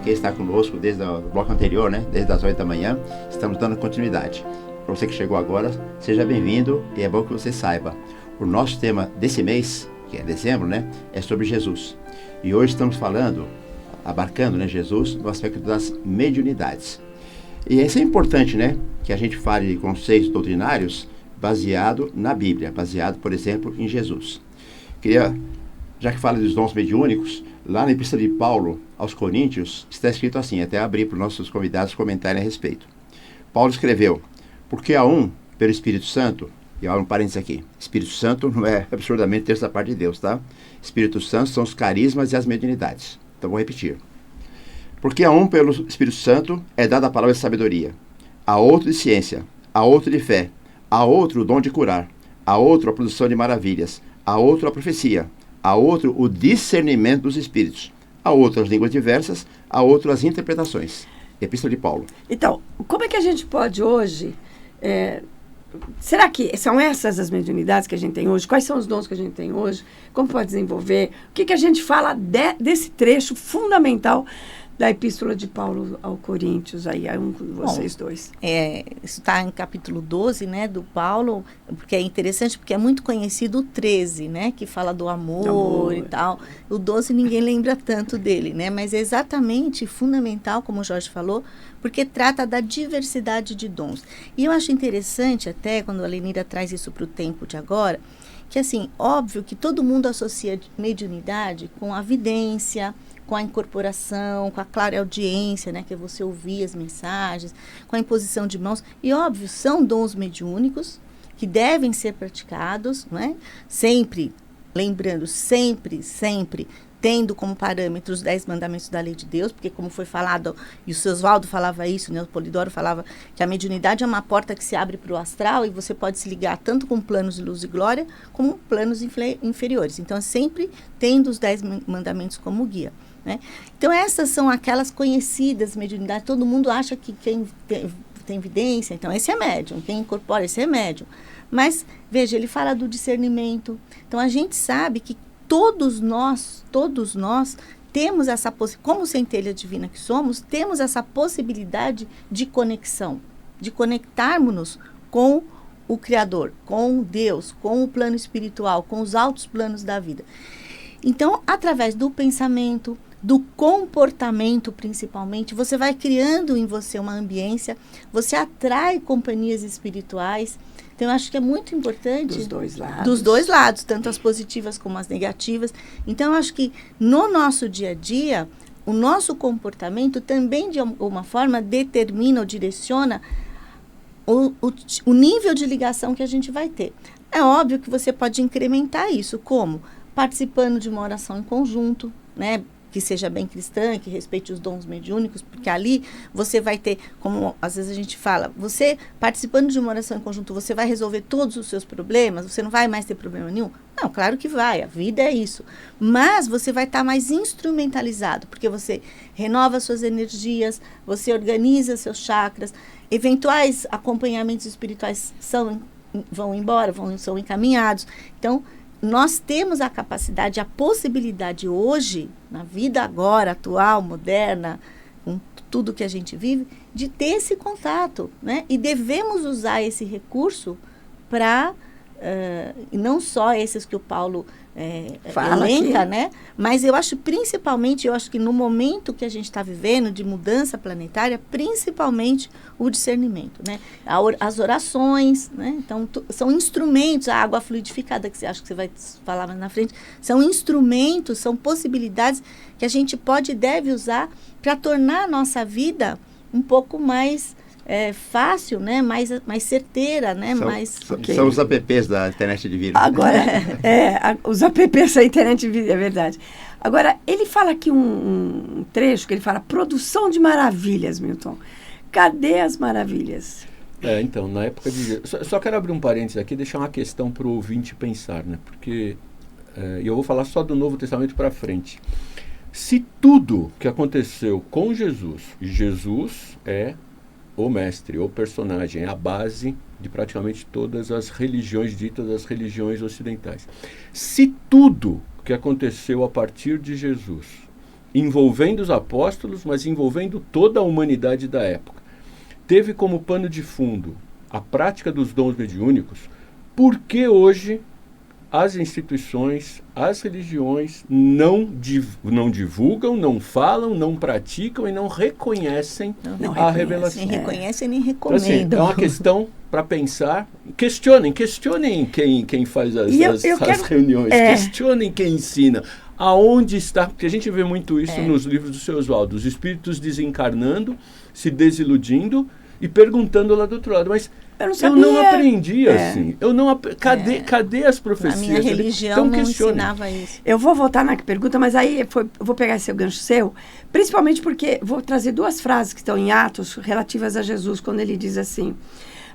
Quem está conosco desde o bloco anterior, né? Desde as 8 da manhã, estamos dando continuidade. Para você que chegou agora, seja bem-vindo e é bom que você saiba. O nosso tema desse mês, que é dezembro, né? É sobre Jesus. E hoje estamos falando, abarcando, né, Jesus no aspecto das mediunidades. E isso é importante, né? Que a gente fale de conceitos doutrinários baseado na Bíblia, baseado, por exemplo, em Jesus. Queria, já que fala dos dons mediúnicos, lá na Epístola de Paulo aos Coríntios, está escrito assim, até abrir para os nossos convidados comentarem a respeito. Paulo escreveu, porque há um, pelo Espírito Santo, e há um parênteses aqui, Espírito Santo não é absurdamente terça parte de Deus, tá? Espírito Santo são os carismas e as mediunidades. Então vou repetir. Porque a um, pelo Espírito Santo, é dada a palavra de sabedoria, a outro de ciência, a outro de fé, a outro o dom de curar, a outro a produção de maravilhas, a outro a profecia, a outro o discernimento dos espíritos, a outro as línguas diversas, a outro as interpretações. Epístola de Paulo. Então, como é que a gente pode hoje... será que são essas as mediunidades que a gente tem hoje? Quais são os dons que a gente tem hoje? Como pode desenvolver? O que a gente fala desse trecho fundamental da Epístola de Paulo ao Coríntios, aí é um de vocês dois. Isso está em capítulo 12, né, do Paulo, porque é interessante, porque é muito conhecido o 13, né, que fala do amor e tal. O 12 ninguém lembra tanto dele, né, mas é exatamente fundamental, como o Jorge falou, porque trata da diversidade de dons. E eu acho interessante até, quando a Lenira traz isso para o tempo de agora, que assim, óbvio que todo mundo associa mediunidade com a vidência, com a incorporação, com a clareaudiência, né, que é você ouvir as mensagens, com a imposição de mãos. E, óbvio, são dons mediúnicos que devem ser praticados, né? Sempre, lembrando, sempre tendo como parâmetro os 10 mandamentos da lei de Deus, porque como foi falado, e o seu Oswaldo falava isso, né, o Polidoro falava que a mediunidade é uma porta que se abre para o astral e você pode se ligar tanto com planos de luz e glória, como planos inferiores. Então, sempre tendo os 10 mandamentos como guia. Né? Então, essas são aquelas conhecidas mediunidades. Todo mundo acha que quem tem evidência, então esse é médium. Quem incorpora, esse é médium. Mas, veja, ele fala do discernimento. Então, a gente sabe que todos nós temos essa possibilidade, como centelha divina que somos, temos essa possibilidade de conexão, de conectarmos-nos com o Criador, com Deus, com o plano espiritual, com os altos planos da vida. Então, através do pensamento, do comportamento principalmente, você vai criando em você uma ambiência, você atrai companhias espirituais. Então, eu acho que é muito importante... Dos dois lados. Dos dois lados, tanto as positivas como as negativas. Então, eu acho que no nosso dia a dia, o nosso comportamento também, de alguma forma, determina ou direciona o nível de ligação que a gente vai ter. É óbvio que você pode incrementar isso, como? Participando de uma oração em conjunto, né? Que seja bem cristã, que respeite os dons mediúnicos, porque ali você vai ter, como às vezes a gente fala, você participando de uma oração em conjunto, você vai resolver todos os seus problemas, você não vai mais ter problema nenhum? Não, claro que vai, a vida é isso. Mas você vai estar mais instrumentalizado, porque você renova suas energias, você organiza seus chakras, eventuais acompanhamentos espirituais vão embora, são encaminhados. Então, nós temos a capacidade, a possibilidade hoje, na vida agora, atual, moderna, com tudo que a gente vive, de ter esse contato, né? E devemos usar esse recurso para, não só esses que o Paulo elenca, né? Mas eu acho principalmente, que no momento que a gente está vivendo, de mudança planetária, principalmente o discernimento, né? As orações, né? Então, são instrumentos, a água fluidificada, que você acha que você vai falar mais na frente, são instrumentos, são possibilidades que a gente pode e deve usar para tornar a nossa vida um pouco mais fácil, né? Mais certeira, né? São os apps da internet de vida. Agora, os apps da internet de vida, é verdade. Agora, ele fala aqui um trecho que ele fala produção de maravilhas, Milton. Cadê as maravilhas? Então, na época de... Só quero abrir um parênteses aqui e deixar uma questão para o ouvinte pensar, né? Porque eu vou falar só do Novo Testamento para frente. Se tudo que aconteceu com Jesus é o mestre, o personagem, é a base de praticamente todas as religiões ditas as religiões ocidentais. Se tudo que aconteceu a partir de Jesus envolvendo os apóstolos, mas envolvendo toda a humanidade da época. Teve como pano de fundo a prática dos dons mediúnicos, porque hoje as instituições, as religiões não divulgam, não falam, não praticam e não reconhecem a revelação. Nem reconhecem nem Então, assim, recomendam. é uma questão para pensar. Questionem quem faz as reuniões, questionem quem ensina. Aonde está? Porque a gente vê muito isso nos livros do seu Oswaldo, os espíritos desencarnando, se desiludindo e perguntando lá do outro lado, mas eu não aprendi assim. Cadê as profecias? A minha religião então, não ensinava isso. Eu vou voltar na pergunta, mas aí eu vou pegar esse gancho seu, principalmente porque vou trazer 2 frases que estão em Atos relativas a Jesus, quando ele diz assim: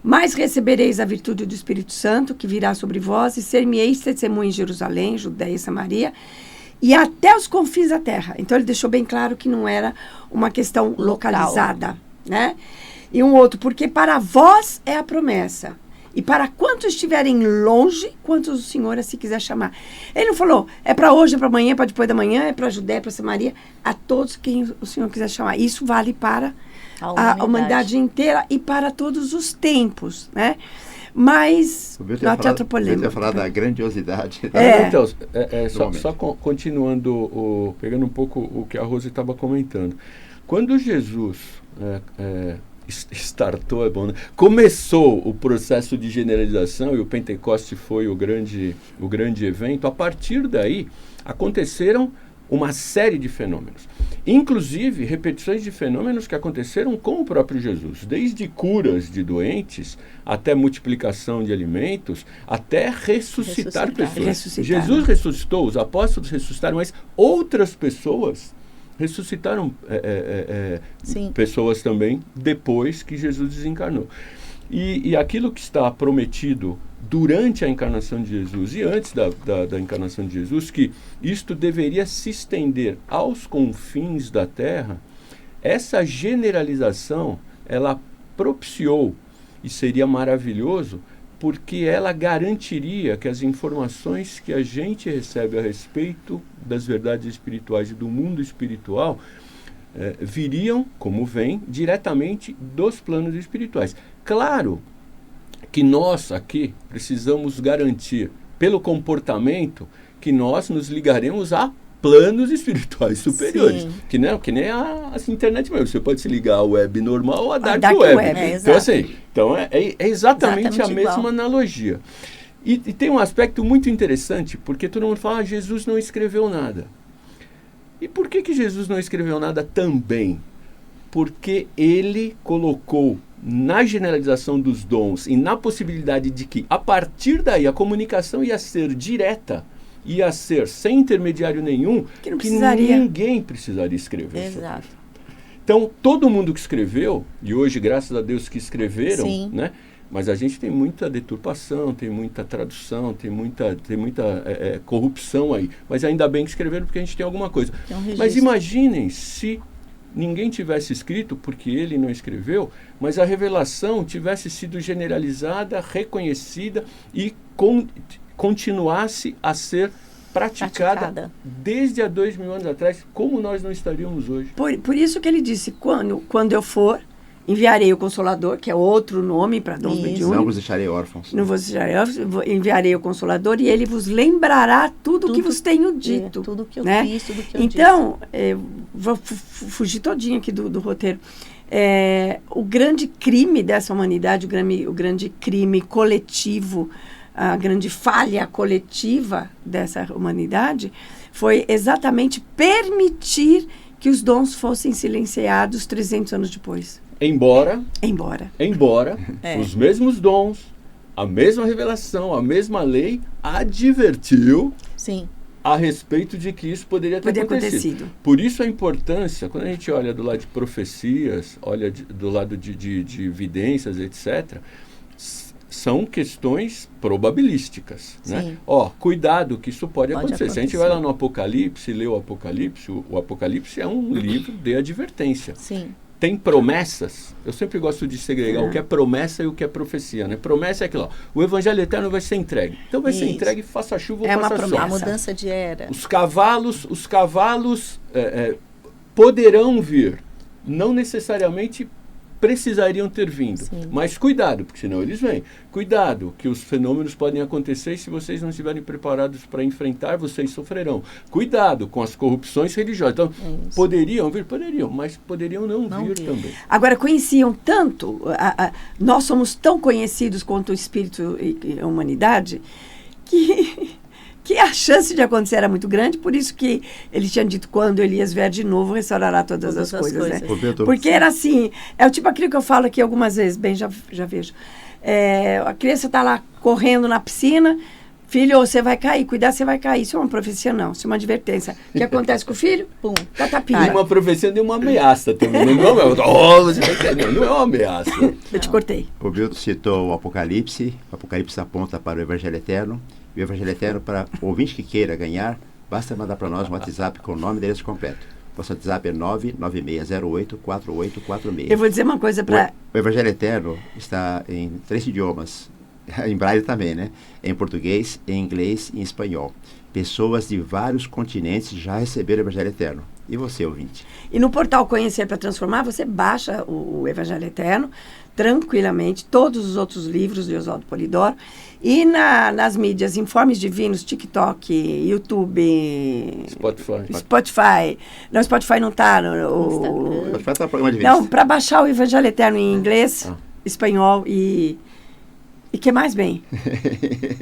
mas recebereis a virtude do Espírito Santo, que virá sobre vós, e ser-me-eis testemunha em Jerusalém, Judeia e Samaria, e até os confins da terra. Então, ele deixou bem claro que não era uma questão localizada, né? E um outro, porque para vós é a promessa, e para quantos estiverem longe, quantos o Senhor se quiser chamar. Ele não falou, é para hoje, é para amanhã, é para depois da manhã, é para Judéia, é para Samaria, a todos quem o Senhor quiser chamar. Isso vale para a humanidade inteira e para todos os tempos, né? Mas não tem outra polêmica. Eu falar da grandiosidade. Então, só continuando, pegando um pouco o que a Rose estava comentando. Quando Jesus startou, é bom, né? Começou o processo de generalização, e o Pentecoste foi o grande evento, a partir daí aconteceram uma série de fenômenos. Inclusive, repetições de fenômenos que aconteceram com o próprio Jesus. Desde curas de doentes, até multiplicação de alimentos, até ressuscitar pessoas. Jesus ressuscitou, os apóstolos ressuscitaram, mas outras pessoas ressuscitaram pessoas também depois que Jesus desencarnou. E aquilo que está prometido durante a encarnação de Jesus e antes da encarnação de Jesus, que isto deveria se estender aos confins da Terra, essa generalização, ela propiciou, e seria maravilhoso, porque ela garantiria que as informações que a gente recebe a respeito das verdades espirituais e do mundo espiritual viriam, como vem, diretamente dos planos espirituais. Claro que nós aqui precisamos garantir, pelo comportamento, que nós nos ligaremos a planos espirituais superiores. Sim. Que nem a internet mesmo. Você pode se ligar à web normal ou à dark web. Então, é exatamente a mesma analogia. E tem um aspecto muito interessante, porque todo mundo fala, Jesus não escreveu nada. E por que Jesus não escreveu nada também? Porque ele colocou na generalização dos dons e na possibilidade de que, a partir daí, a comunicação ia ser direta, ia ser sem intermediário nenhum, que ninguém precisaria escrever. Exato. Então, todo mundo que escreveu, e hoje, graças a Deus que escreveram, né? Mas a gente tem muita deturpação, tem muita tradução, tem muita corrupção aí. Mas ainda bem que escreveram, porque a gente tem alguma coisa. Mas imaginem se ninguém tivesse escrito, porque ele não escreveu, mas a revelação tivesse sido generalizada, reconhecida e continuasse a ser praticada desde há 2000 anos atrás, como nós não estaríamos hoje. Por isso que ele disse, quando eu for, enviarei o Consolador, que é outro nome para dons mediúnicos. Não vos deixarei órfãos. Não vos deixarei órfãos, enviarei o Consolador e ele vos lembrará tudo o que vos tenho dito. Tudo que eu né? fiz, tudo que eu então, vou fugir todinho aqui do roteiro. O grande crime dessa humanidade, o grande crime coletivo, a grande falha coletiva dessa humanidade foi exatamente permitir que os dons fossem silenciados 300 anos depois. Embora os mesmos dons, a mesma revelação, a mesma lei advertiu a respeito de que isso poderia ter acontecido. Por isso a importância, quando a gente olha do lado de profecias, olha do lado de evidências, etc., são questões probabilísticas, né? Cuidado que isso pode acontecer. Se a gente vai lá no Apocalipse, lê o Apocalipse é um livro de advertência. Tem promessas. Eu sempre gosto de segregar o que é promessa e o que é profecia, né? Promessa é aquilo, o evangelho eterno vai ser entregue. Então vai ser entregue, faça chuva ou faça sol. A mudança de era. Os cavalos poderão vir, não necessariamente precisariam ter vindo. Sim. Mas cuidado, porque senão eles vêm. Cuidado, que os fenômenos podem acontecer e se vocês não estiverem preparados para enfrentar, vocês sofrerão. Cuidado com as corrupções religiosas. Então, poderiam vir? Poderiam, mas poderiam não vir também. Agora, conheciam tanto, nós somos tão conhecidos quanto o espírito e a humanidade, que a chance de acontecer era muito grande, por isso que ele tinha dito, quando Elias vier de novo, restaurará todas as coisas. Né? Porque era assim, é o tipo aquilo que eu falo aqui algumas vezes, bem, já vejo. A criança está lá correndo na piscina, filho, você vai cair, cuidado, você vai cair. Isso é uma profecia, não, isso é uma advertência. O que acontece com o filho? Pum, catapinha. E uma profecia de uma ameaça também. Não é uma ameaça. Eu te cortei. O Bilton citou o Apocalipse aponta para o Evangelho Eterno. E o Evangelho Eterno, para o ouvinte que queira ganhar, basta mandar para nós um WhatsApp com o nome deles completo. Nosso WhatsApp é 996084846. Eu vou dizer uma coisa para... O Evangelho Eterno está em 3 idiomas, em braille também, né? Em português, em inglês e em espanhol. Pessoas de vários continentes já receberam o Evangelho Eterno. E você, ouvinte? E no portal Conhecer para Transformar, você baixa o Evangelho Eterno, tranquilamente, todos os outros livros de Oswaldo Polidoro, e nas mídias Informes Divinos, TikTok, YouTube, Spotify. Não, Spotify não está. Spotify está no programa de Não, para baixar o Evangelho Eterno em inglês, espanhol e que mais bem?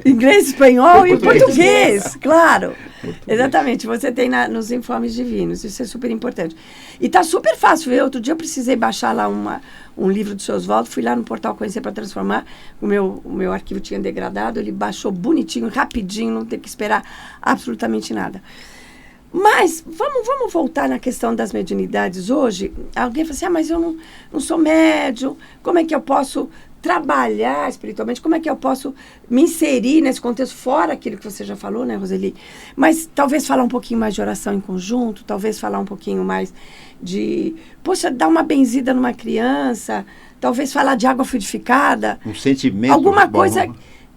Inglês, espanhol e português, claro. Exatamente, você tem nos Informes Divinos, isso é super importante. E tá super fácil, viu? Outro dia eu precisei baixar lá um livro do seu Oswaldo, fui lá no portal Conhecer para Transformar, o meu arquivo tinha degradado, ele baixou bonitinho, rapidinho, não tem que esperar absolutamente nada. Mas vamos voltar na questão das mediunidades hoje. Alguém fala assim, mas eu não sou médium, como é que eu posso trabalhar espiritualmente, como é que eu posso me inserir nesse contexto, fora aquilo que você já falou, né, Roseli? Mas talvez falar um pouquinho mais de oração em conjunto, talvez falar um pouquinho mais de, poxa, dar uma benzida numa criança, talvez falar de água fluidificada. Um sentimento. Alguma coisa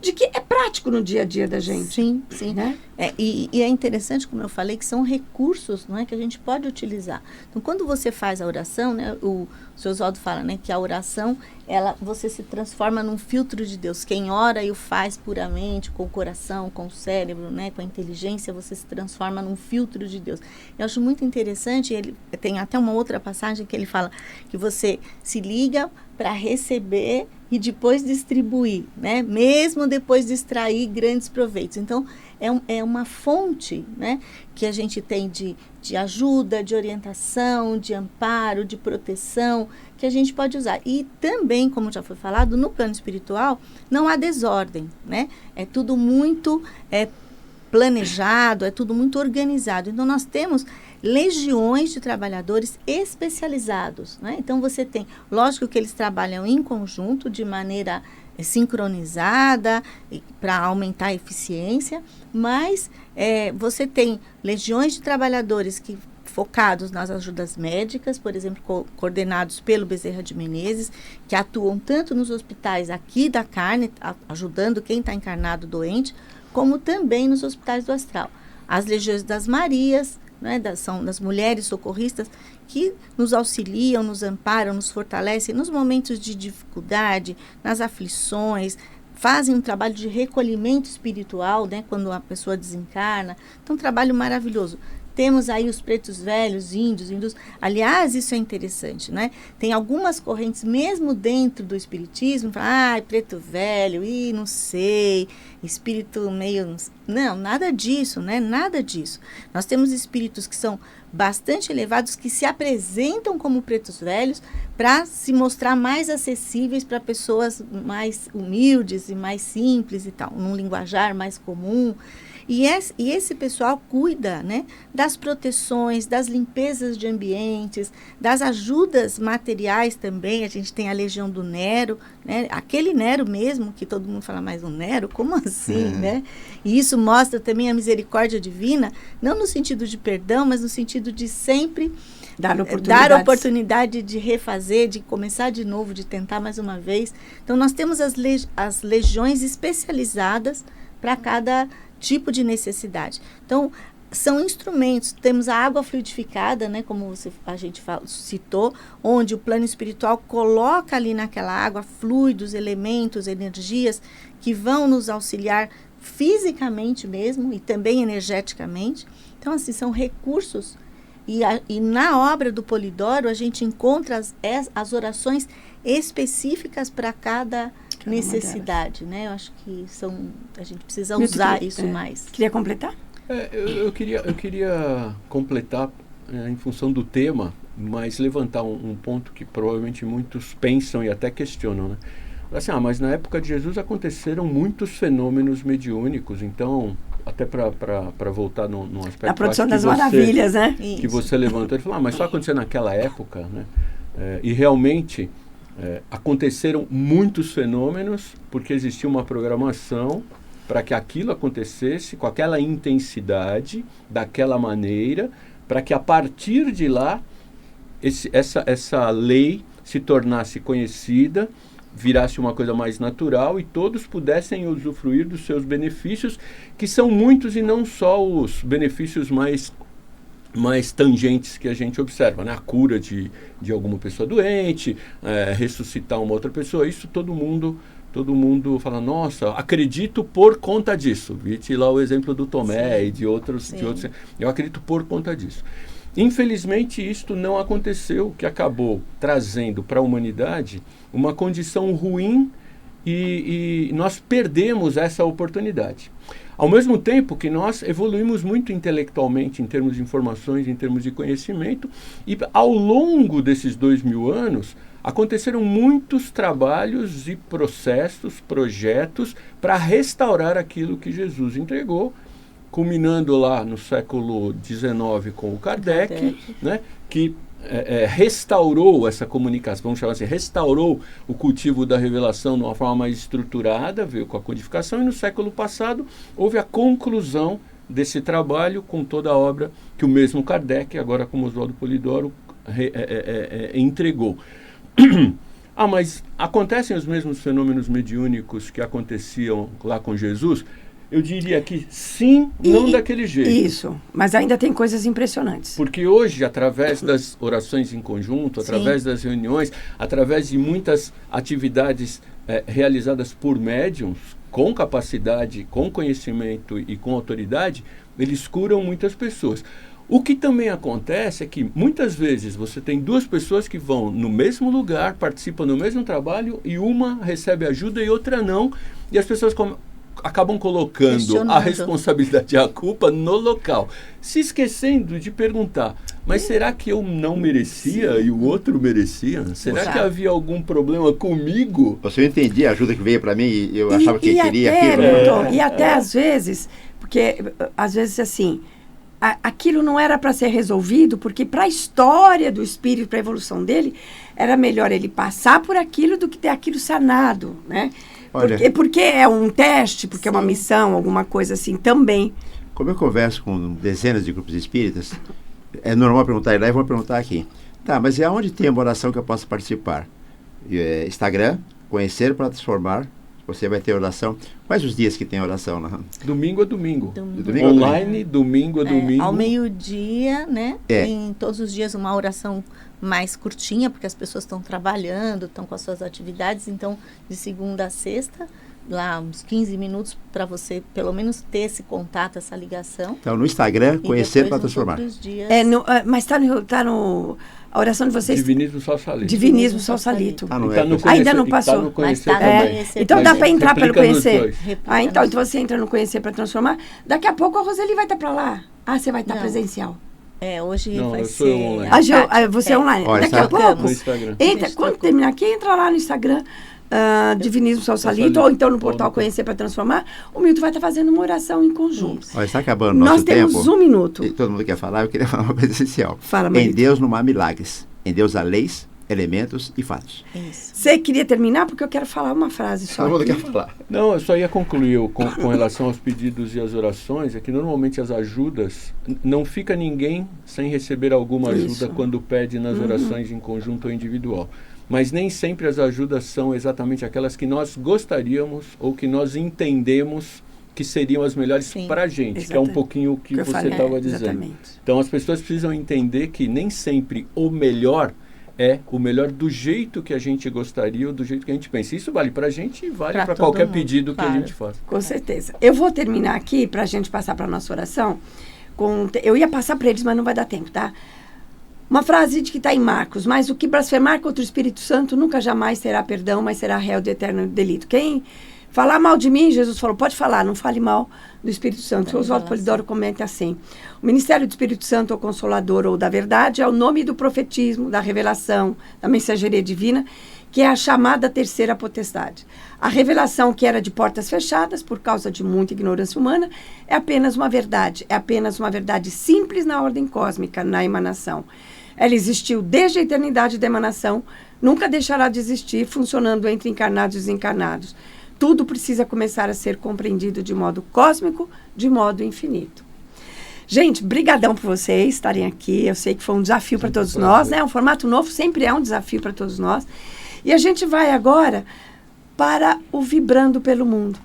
de que é prático no dia a dia da gente. Sim, sim. Né? E é interessante, como eu falei, que são recursos, não é, que a gente pode utilizar. Então, quando você faz a oração, né, o Sr. Oswaldo fala, né, que a oração, você se transforma num filtro de Deus. Quem ora e o faz puramente, com o coração, com o cérebro, né, com a inteligência, você se transforma num filtro de Deus. Eu acho muito interessante, ele tem até uma outra passagem que ele fala que você se liga para receber e depois distribuir, né, mesmo depois de extrair grandes proveitos. Então, é uma fonte, né, que a gente tem de ajuda, de orientação, de amparo, de proteção, que a gente pode usar. E também, como já foi falado, no plano espiritual, não há desordem, né? É tudo muito planejado, é tudo muito organizado. Então, nós temos legiões de trabalhadores especializados, né? Então, você tem, lógico que eles trabalham em conjunto, de maneira sincronizada, para aumentar a eficiência, mas você tem legiões de trabalhadores que focados nas ajudas médicas, por exemplo, coordenados pelo Bezerra de Menezes, que atuam tanto nos hospitais aqui da carne, ajudando quem está encarnado doente, como também nos hospitais do astral. As legiões das Marias, né, são das mulheres socorristas, que nos auxiliam, nos amparam, nos fortalecem nos momentos de dificuldade, nas aflições, fazem um trabalho de recolhimento espiritual, né, quando a pessoa desencarna. Então, um trabalho maravilhoso. Temos aí os pretos velhos, índios, hindus. Aliás, isso é interessante, né? Tem algumas correntes, mesmo dentro do espiritismo, falam, preto velho, não sei, espírito meio... Não, nada disso, né? Nada disso. Nós temos espíritos que são bastante elevados, que se apresentam como pretos velhos para se mostrar mais acessíveis para pessoas mais humildes e mais simples e tal, num linguajar mais comum. E esse pessoal cuida, né, das proteções, das limpezas de ambientes, das ajudas materiais também. A gente tem a Legião do Nero, né, aquele Nero mesmo, que todo mundo fala, mas o Nero? Como assim, né? E isso mostra também a misericórdia divina, não no sentido de perdão, mas no sentido de sempre dar oportunidade de refazer, de começar de novo, de tentar mais uma vez. Então, nós temos as legiões especializadas para cada tipo de necessidade. Então, são instrumentos. Temos a água fluidificada, né, como a gente citou, onde o plano espiritual coloca ali naquela água fluidos, elementos, energias que vão nos auxiliar fisicamente mesmo e também energeticamente. Então, assim, são recursos. E na obra do Polidoro, a gente encontra as orações específicas para cada necessidade, né? Eu acho que a gente precisa usar isso mais. Queria completar? Eu queria completar em função do tema, mas levantar um ponto que provavelmente muitos pensam e até questionam, né? Assim, mas na época de Jesus aconteceram muitos fenômenos mediúnicos, então, até para voltar num aspecto... A produção das maravilhas, né? Que você levantou, ele falou, mas só aconteceu naquela época, né? E realmente aconteceram muitos fenômenos, porque existia uma programação para que aquilo acontecesse com aquela intensidade, daquela maneira, para que a partir de lá essa lei se tornasse conhecida, virasse uma coisa mais natural e todos pudessem usufruir dos seus benefícios, que são muitos e não só os benefícios mais tangentes que a gente observa, né? A cura de alguma pessoa doente, ressuscitar uma outra pessoa, isso todo mundo fala, nossa, acredito por conta disso. Vite lá o exemplo do Tomé. Sim. e de outros. Eu acredito por conta disso. Infelizmente, isto não aconteceu, que acabou trazendo para a humanidade uma condição ruim e nós perdemos essa oportunidade. Ao mesmo tempo que nós evoluímos muito intelectualmente em termos de informações, em termos de conhecimento, e ao longo desses 2000 anos, aconteceram muitos trabalhos e processos, projetos para restaurar aquilo que Jesus entregou, culminando lá no século XIX com o Kardec. Né, que restaurou essa comunicação, vamos chamar assim, restaurou o cultivo da revelação de uma forma mais estruturada, veio com a codificação, e no século passado houve a conclusão desse trabalho com toda a obra que o mesmo Kardec, agora como Oswaldo Polidoro, entregou. Mas acontecem os mesmos fenômenos mediúnicos que aconteciam lá com Jesus? Eu diria que sim, não daquele jeito. Isso, mas ainda tem coisas impressionantes. Porque hoje, através das orações em conjunto, através das reuniões, através de muitas atividades realizadas por médiums, com capacidade, com conhecimento e com autoridade, eles curam muitas pessoas. O que também acontece é que muitas vezes você tem duas pessoas que vão no mesmo lugar, participam do mesmo trabalho, e uma recebe ajuda e outra não, e as pessoas acabam colocando a responsabilidade e a culpa no local, se esquecendo de perguntar, mas será que eu não merecia e o outro merecia? Será que havia algum problema comigo? Eu entendi a ajuda que veio para mim e eu achava que queria aquilo. E até às vezes, porque às vezes assim, aquilo não era para ser resolvido, porque para a história do espírito, para a evolução dele, era melhor ele passar por aquilo do que ter aquilo sanado, né? Porque é um teste, porque é uma missão, alguma coisa assim também. Como eu converso com dezenas de grupos espíritas, é normal perguntar lá e vou perguntar aqui. Tá, mas e aonde tem uma oração que eu possa participar? Instagram, Conhecer para Transformar. Você vai ter oração. Quais os dias que tem oração? Né? Domingo a domingo. Online, domingo a domingo. Ao meio-dia, né? Tem todos os dias uma oração mais curtinha, porque as pessoas estão trabalhando, estão com as suas atividades. Então, de segunda a sexta, lá uns 15 minutos para você, pelo menos, ter esse contato, essa ligação. Então, no Instagram, Conhecer para Transformar. Dias... mas está no... A oração de vocês... Divinismo Salsalito. Divinismo Salsalito. Ainda não passou. Tá no Conhecer então dá para entrar pelo Conhecer. Então você entra no Conhecer para Transformar. Daqui a pouco a Roseli vai estar para lá. Você vai estar presencial. Hoje vai ser... online. Você é online. Olha, daqui a pouco, no Instagram. Quando terminar aqui, entra lá no Instagram, Divinismo Salsalito, ou então no portal Conhecer para Transformar. O Milton vai estar fazendo uma oração em conjunto. Olha, está acabando o nosso tempo. Nós temos 1 minuto. E todo mundo quer falar, eu queria falar uma coisa essencial. Fala, Marita. Em Deus não há milagres. Em Deus há leis, elementos e fatos. Isso. Você queria terminar? Porque eu quero falar uma frase só. Todo mundo quer falar. Não, eu só ia concluir com relação aos pedidos e às orações, é que normalmente as ajudas, não fica ninguém sem receber alguma ajuda quando pede nas orações em conjunto ou individual. Mas nem sempre as ajudas são exatamente aquelas que nós gostaríamos ou que nós entendemos que seriam as melhores para a gente, exatamente. que é um pouquinho o que você estava dizendo. Exatamente. Então as pessoas precisam entender que nem sempre o melhor é o melhor do jeito que a gente gostaria ou do jeito que a gente pensa. Isso vale para a gente e vale para qualquer pedido que a gente faça. Com certeza. Eu vou terminar aqui, para a gente passar para a nossa oração. Eu ia passar para eles, mas não vai dar tempo, tá? Uma frase que está em Marcos: mas o que blasfemar contra o Espírito Santo nunca jamais terá perdão, mas será réu de eterno delito. Quem falar mal de mim, Jesus falou, pode falar, não fale mal do Espírito Santo. O Oswaldo Polidoro comenta assim: o ministério do Espírito Santo, ou Consolador, ou da Verdade, é o nome do profetismo, da revelação, da mensageria divina, que é a chamada terceira potestade. A revelação, que era de portas fechadas, por causa de muita ignorância humana, é apenas uma verdade simples na ordem cósmica, na emanação. Ela existiu desde a eternidade da emanação, nunca deixará de existir, funcionando entre encarnados e desencarnados. Tudo precisa começar a ser compreendido de modo cósmico, de modo infinito. Gente, brigadão por vocês estarem aqui. Eu sei que foi um desafio para todos nós, né? Um formato novo sempre é um desafio para todos nós. E a gente vai agora para o Vibrando pelo Mundo.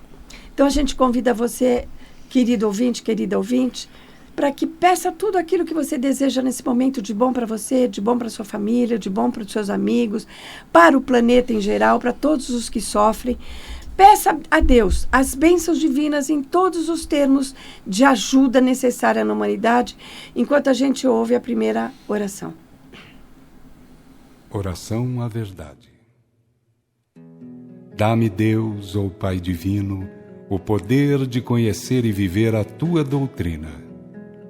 Então, a gente convida você, querido ouvinte, querida ouvinte, para que peça tudo aquilo que você deseja nesse momento de bom para você, de bom para sua família, de bom para os seus amigos, para o planeta em geral, para todos os que sofrem. Peça a Deus as bênçãos divinas em todos os termos de ajuda necessária na humanidade, enquanto a gente ouve a primeira oração. Oração à verdade. Dá-me, Deus, ó Pai divino, o poder de conhecer e viver a tua doutrina.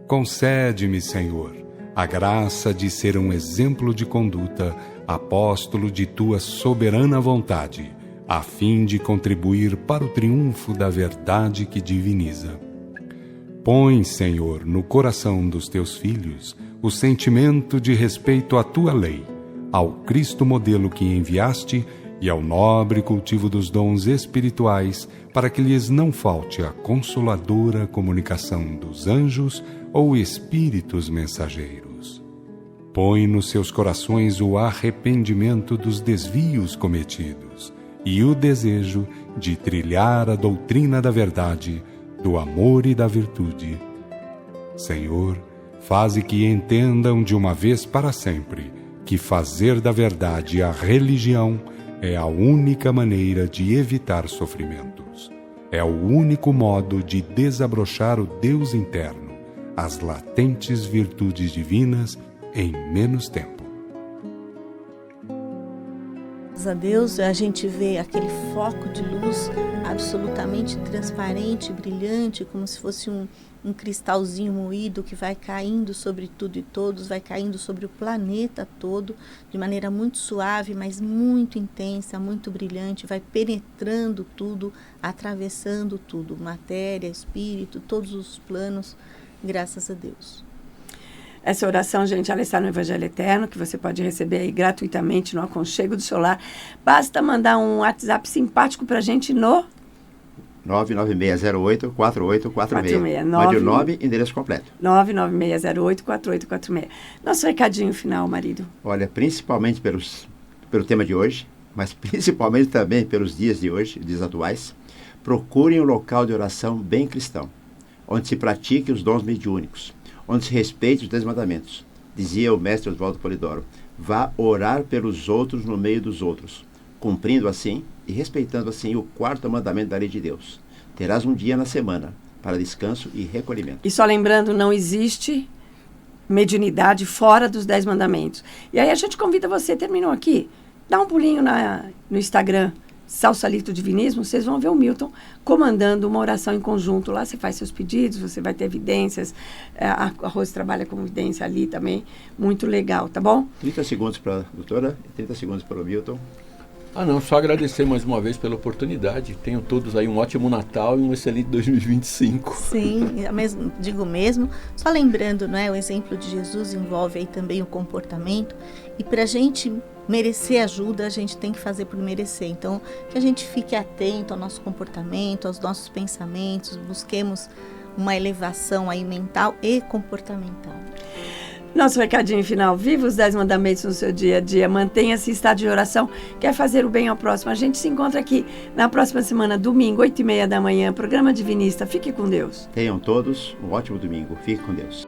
Concede-me, Senhor, a graça de ser um exemplo de conduta, apóstolo de tua soberana vontade, a fim de contribuir para o triunfo da verdade que diviniza. Põe, Senhor, no coração dos teus filhos o sentimento de respeito à tua lei, ao Cristo modelo que enviaste e ao nobre cultivo dos dons espirituais, para que lhes não falte a consoladora comunicação dos anjos ou espíritos mensageiros. Põe nos seus corações o arrependimento dos desvios cometidos e o desejo de trilhar a doutrina da verdade, do amor e da virtude. Senhor, faze que entendam de uma vez para sempre que fazer da verdade a religião é a única maneira de evitar sofrimentos. É o único modo de desabrochar o Deus interno, as latentes virtudes divinas em menos tempo. Graças a Deus, a gente vê aquele foco de luz absolutamente transparente, brilhante, como se fosse um cristalzinho moído que vai caindo sobre tudo e todos, vai caindo sobre o planeta todo, de maneira muito suave, mas muito intensa, muito brilhante, vai penetrando tudo, atravessando tudo, matéria, espírito, todos os planos, graças a Deus. Essa oração, gente, ela está no Evangelho Eterno, que você pode receber aí gratuitamente no aconchego do celular. Basta mandar um WhatsApp simpático para a gente no 99608-4846. Mande o nome e endereço completo. 99608-4846. Nosso recadinho final, marido. Olha, principalmente pelo tema de hoje, mas principalmente também pelos dias de hoje, dias atuais, procurem um local de oração bem cristão, onde se pratique os dons mediúnicos, onde se respeite os 10 mandamentos. Dizia o mestre Oswaldo Polidoro: vá orar pelos outros no meio dos outros, cumprindo assim e respeitando assim o 4º mandamento da lei de Deus. Terás um dia na semana para descanso e recolhimento. E só lembrando, não existe mediunidade fora dos 10 mandamentos. E aí a gente convida você, terminou aqui, dá um pulinho no Instagram, Salsalito Divinismo, vocês vão ver o Milton comandando uma oração em conjunto. Lá você faz seus pedidos, você vai ter evidências, a Rose trabalha com evidência ali também, muito legal, tá bom? 30 segundos para a doutora e 30 segundos para o Milton. Só agradecer mais uma vez pela oportunidade. Tenham todos aí um ótimo Natal e um excelente 2025. Sim, digo mesmo. Só lembrando, não é, o exemplo de Jesus envolve aí também o comportamento. E para a gente merecer ajuda, a gente tem que fazer por merecer. Então, que a gente fique atento ao nosso comportamento, aos nossos pensamentos, busquemos uma elevação aí mental e comportamental. Nosso recadinho final: viva os 10 mandamentos no seu dia a dia, mantenha-se em estado de oração, quer fazer o bem ao próximo. A gente se encontra aqui na próxima semana, domingo, 8h30 da manhã, programa Divinista. Fique com Deus. Tenham todos um ótimo domingo. Fique com Deus.